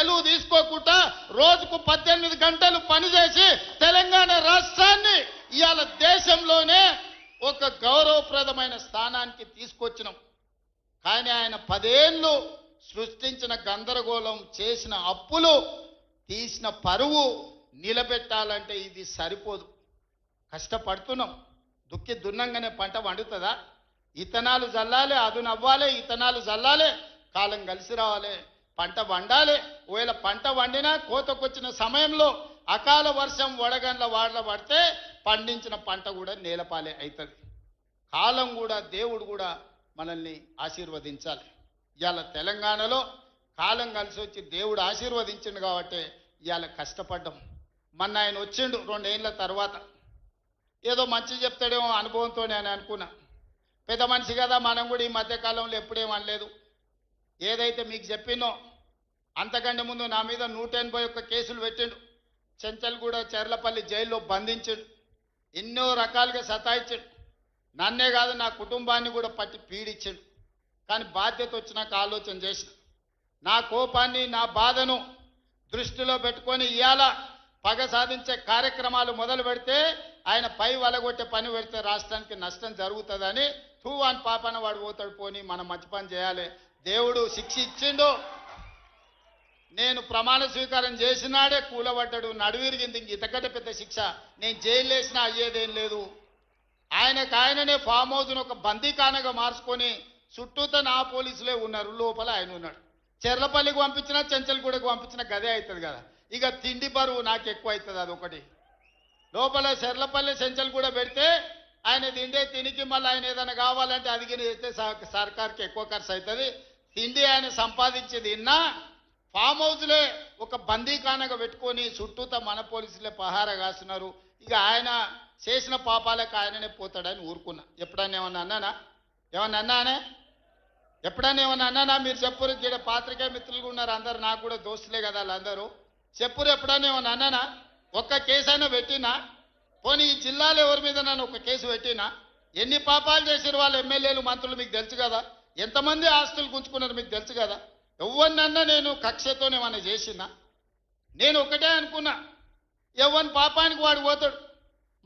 సెలవు తీసుకోకుండా రోజుకు 18 గంటలు పనిచేసి తెలంగాణ రాష్ట్రాన్ని ఇవాళ దేశంలోనే ఒక గౌరవప్రదమైన స్థానానికి తీసుకొచ్చినాం. కానీ ఆయన 10 ఏళ్ళు సృష్టించిన గందరగోళం, చేసిన అప్పులు, తీసిన పరువు నిలబెట్టాలంటే ఇది సరిపోదు. కష్టపడుతున్నాం. దుక్కి దున్నంగానే పంట వండుతుందా? ఇతనాలు జల్లాలి, అదును అవ్వాలి, ఇతనాలు జల్లాలి, కాలం కలిసి రావాలి, పంట వండాలి. ఒకవేళ పంట వండినా కోతకొచ్చిన సమయంలో అకాల వర్షం వడగండ్ల వాడల పడితే పండించిన పంట కూడా నేలపాలే అవుతుంది. కాలం కూడా, దేవుడు కూడా మనల్ని ఆశీర్వదించాలి. ఇవాళ తెలంగాణలో కాలం కలిసి వచ్చి దేవుడు ఆశీర్వదించిండు కాబట్టి ఇవాళ కష్టపడ్డాం. మొన్న ఆయన వచ్చిండు 2 ఏళ్ళ తర్వాత. ఏదో మంచి చెప్తాడేమో అనుభవంతో నేను అనుకున్నా. పెద్ద మనిషి కదా, మనం కూడా ఈ మధ్యకాలంలో ఎప్పుడేం అనలేదు. ఏదైతే మీకు చెప్పినో అంతకంటే ముందు నా మీద 181 కేసులు పెట్టిండు. చెంచల్గూడ, చెర్లపల్లి జైల్లో బంధించాడు. ఎన్నో రకాలుగా సతాయించాడు. నన్నే కాదు, నా కుటుంబాన్ని కూడా పట్టి పీడించాడు. కానీ బాధ్యత వచ్చినాక ఆలోచన చేసిన, నా కోపాన్ని, నా బాధను దృష్టిలో పెట్టుకొని ఇవాళ పగ సాధించే కార్యక్రమాలు మొదలు పెడితే ఆయన పై వలగొట్టే పని పెడితే రాష్ట్రానికి నష్టం జరుగుతుందని తూవాన్ పాపన వాడు పోతాడు. పోని మనం మంచి పని చేయాలి. దేవుడు శిక్ష ఇచ్చిండు. నేను ప్రమాణ స్వీకారం చేసినాడే కూలబడ్డాడు, నడువిరిగింది. ఇంతకంటే పెద్ద శిక్ష నేను జైలు వేసినా అయ్యేదేం లేదు. ఆయననే ఫామ్ హౌస్ను ఒక బందీఖానగా మార్చుకొని చుట్టూతో నా పోలీసులే ఉన్నారు, లోపల ఆయన ఉన్నాడు. చెర్లపల్లికి పంపించినా, చెంచల్గూడకు పంపించినా గదే అవుతుంది కదా. ఇక తిండి బరువు నాకు ఎక్కువ అవుతుంది. అదొకటి. లోపల చెర్లపల్లి, చెంచల్గూడ పెడితే ఆయన తిండే తినికి మళ్ళీ ఆయన ఏదైనా కావాలంటే అదిగిన చేస్తే సర్కార్కి ఎక్కువ ఖర్చు అవుతుంది. తిండి ఆయన సంపాదించేది ఇన్నా ఫామ్ హౌస్లే ఒక బందీఖానగా పెట్టుకొని చుట్టూతో మన పోలీసులే పహారా కాస్తున్నారు. ఇక ఆయన చేసిన పాపాలకు ఆయననే పోతాడని ఊరుకున్నా. ఎప్పుడన్నా ఏమన్నా అన్నానా? ఏమన్నా అన్నానే? ఎప్పుడన్నా ఏమన్నా అన్నానా? మీరు చెప్పురు. ఇక్కడ పాత్రికేయ మిత్రులు ఉన్నారు అందరు, నాకు కూడా దోస్తులే కదా వాళ్ళందరూ. చెప్పురు, ఎప్పుడన్నా ఏమన్నా అన్నానా? ఒక్క కేసు అయినా పెట్టినా? పోనీ ఈ జిల్లాలో ఎవరి మీద నన్ను ఒక కేసు పెట్టినా? ఎన్ని పాపాలు చేసారు వాళ్ళ ఎమ్మెల్యేలు, మంత్రులు మీకు తెలుసు కదా. ఎంతమంది ఆస్తులు గుంజుకున్నారు మీకు తెలుసు కదా. ఎవరినన్నా నేను కక్షతోనేమన్నా చేసినా? నేను ఒకటే అనుకున్నా, ఎవరి పాపానికి వాడు పోతాడు.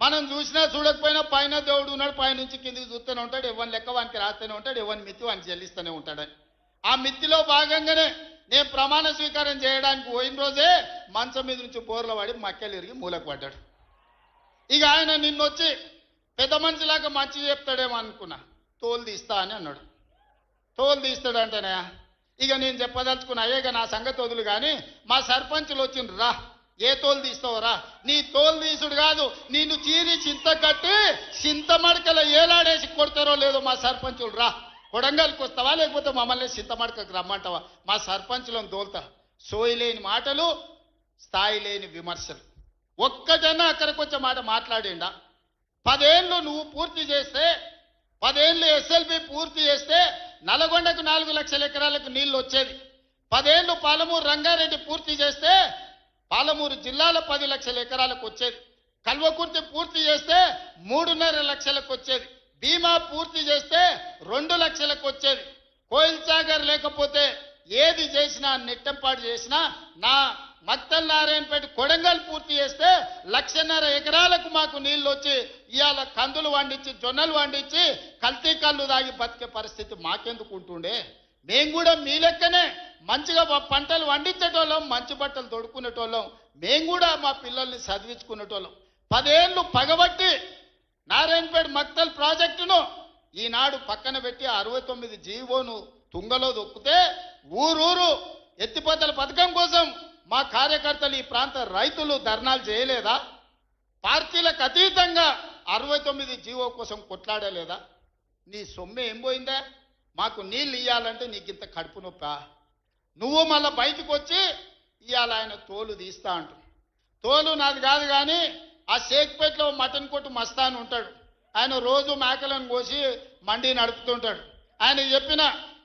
మనం చూసినా చూడకపోయినా పైన దేవుడు ఉన్నాడు, పైనుంచి కిందికి చూస్తూనే ఉంటాడు. ఎవరిని లెక్క వానికి రాస్తూనే ఉంటాడు, ఎవరిని మిత్తి వానికి చెల్లిస్తూనే ఉంటాడని. ఆ మిత్తిలో భాగంగానే నేను ప్రమాణ స్వీకారం చేయడానికి పోయిన రోజే మంచం మీద నుంచి బోర్ల పడి మక్కెలు ఇరిగి మూలకు పడ్డాడు. ఇక ఆయన నిన్నొచ్చి పెద్ద మనిషిలాగా మంచి చెప్తాడేమో అనుకున్నా. తోలు తీస్తా అని అన్నాడు. తోలు తీస్తాడంటేనే ఇక నేను చెప్పదలుచుకున్నా, అయ్యేగా నా సంగతి వదులు. కానీ మా సర్పంచులు వచ్చిండ్రు, రా ఏ తోలు తీస్తావరా? నీ తోలు తీసుడు కాదు, నిన్ను చీరి చింత కట్టి చింతమడకల ఏలాడేసి కొడతారో లేదో మా సర్పంచులు, రా కొడంగల్కి వస్తావా లేకపోతే మమ్మల్ని చింతమడకకు రమ్మంటావా? మా సర్పంచులను తోలుతా. సోయి లేని మాటలు, స్థాయి లేని విమర్శలు. ఒక్కటన్నా అక్కడికి వచ్చే మాట మాట్లాడిండా? 10 ఏళ్ళు నువ్వు పూర్తి చేస్తే, 10 ఏళ్ళు ఎస్ఎల్బి పూర్తి చేస్తే నల్గొండకు 4 లక్షల ఎకరాలకు నీళ్లు వచ్చేది. 10 ఏళ్ళు పాలమూరు రంగారెడ్డి పూర్తి చేస్తే పాలమూరు జిల్లాలో 10 లక్షల ఎకరాలకు వచ్చేది. కల్వకుర్తి పూర్తి చేస్తే 3.5 లక్షలకు వచ్చేది. భీమా పూర్తి చేస్తే 2 లక్షలకు వచ్చేది. కోయిల్ సాగర్ లేకపోతే ఏది చేసినా, నెట్టంపాటు చేసినా, నా మక్తల్ నారాయణపేట కొడంగల్ పూర్తి చేస్తే 1.5 ఎకరాలకు మాకు నీళ్లు వచ్చి ఇవాళ కందులు వండించి, జొన్నలు వండించి, కల్తీ కళ్ళు దాగి బతికే పరిస్థితి మాకెందుకు ఉంటుండే? మేము కూడా మీ లెక్కనే మంచిగా పంటలు వండించేటోళ్ళం, మంచి బట్టలు తొడుక్కునేటోళ్ళం. మేము కూడా మా పిల్లల్ని చదివించుకునేటోళ్ళం. 10 ఏళ్ళు పగబట్టి నారాయణపేట మక్తల్ ప్రాజెక్టును ఈనాడు పక్కన పెట్టి 69 జీవోను తుంగలో దొక్కితే ఊరూరు ఎత్తిపోతల పథకం కోసం మా కార్యకర్తలు, ఈ ప్రాంత రైతులు ధర్నాలు చేయలేదా? పార్టీలకు అతీతంగా 69 జీవో కోసం కొట్లాడలేదా? నీ సొమ్మె ఏం పోయిందా? మాకు నీళ్ళు ఇవ్వాలంటే నీకు ఇంత కడుపు నొప్పా? నువ్వు మళ్ళీ బయటకు వచ్చి ఇవాళ ఆయన తోలు తీస్తా అంటు. తోలు నాది కాదు, కానీ ఆ షేక్పేటలో మటన్ కొట్టు మస్తాన్ ఉంటాడు. ఆయన రోజు మేకలను కోసి మండి నడుపుతుంటాడు. ఆయన చెప్పిన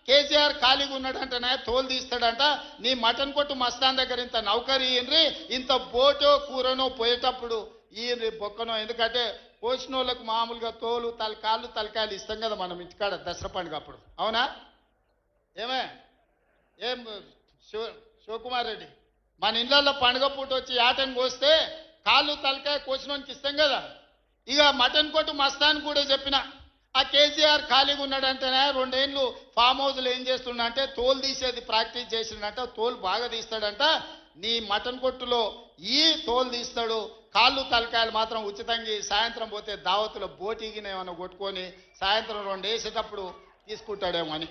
కేసీఆర్ ఖాళీగా ఉన్నాడంటనే తోలు తీస్తాడంట. నీ మటన్ కొట్టు మస్తాన్ దగ్గర ఇంత నౌకరీ ఇయ్యండ్రి, ఇంత బోటో కూరనో పోయేటప్పుడు ఇయ్యండ్రి బొక్కనో. ఎందుకంటే కోసిన వాళ్ళకు మామూలుగా తోలు, తలకాయలు ఇస్తాం కదా మనం ఇంటికాడ దసరా పండుగ అప్పుడు. అవునా? ఏం శివకుమార్ రెడ్డి మన ఇళ్ళల్లో పండుగ పూట వచ్చి యాటను కోస్తే కాళ్ళు తలకాయ కోసినోనికి ఇస్తాం కదా. ఇక మటన్ కొట్టు మస్తాన్ కూడా చెప్పిన, ఆ కేసీఆర్ ఖాళీగా ఉన్నాడంటేనే 2 ఏళ్ళు ఫామ్ హౌస్లో ఏం చేస్తుండంటే తోలు తీసేది ప్రాక్టీస్ చేసిండంట. తోలు బాగా తీస్తాడంట. నీ మటన్ కొట్టులో ఈ తోలు తీస్తాడు, కాళ్ళు తలకాయలు మాత్రం ఉచితంగా సాయంత్రం పోతే దావతులో బోటిగిన ఏమైనా కొట్టుకొని సాయంత్రం 2 వేసేటప్పుడు తీసుకుంటాడేమో అని.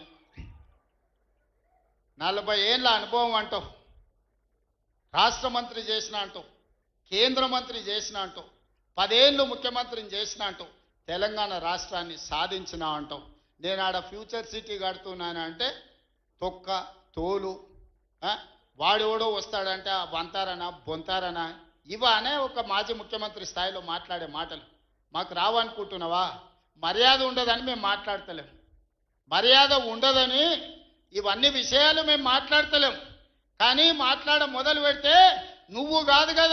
40 ఏళ్ళ అనుభవం అంటావు, రాష్ట్ర మంత్రి చేసిన అంటావు, కేంద్ర మంత్రి చేసిన అంటావు, 10 ఏళ్ళు ముఖ్యమంత్రిని చేసిన అంటావు, తెలంగాణ రాష్ట్రాన్ని సాధించిన అంటావు. నేను ఆడ ఫ్యూచర్ సిటీ కడుతున్నాను అంటే తొక్క తోలు, వాడెవడో వస్తాడంటే ఆ బంతారనా బొంతారనా ఇవనే ఒక మాజీ ముఖ్యమంత్రి స్థాయిలో మాట్లాడే మాటలు మాకు రావనుకుంటున్నావా? మర్యాద ఉండదని మేము మాట్లాడతలేం, మర్యాద ఉండదని ఇవన్నీ విషయాలు మేము మాట్లాడతలేం. కానీ మాట్లాడ మొదలు పెడితే నువ్వు కాదు కదా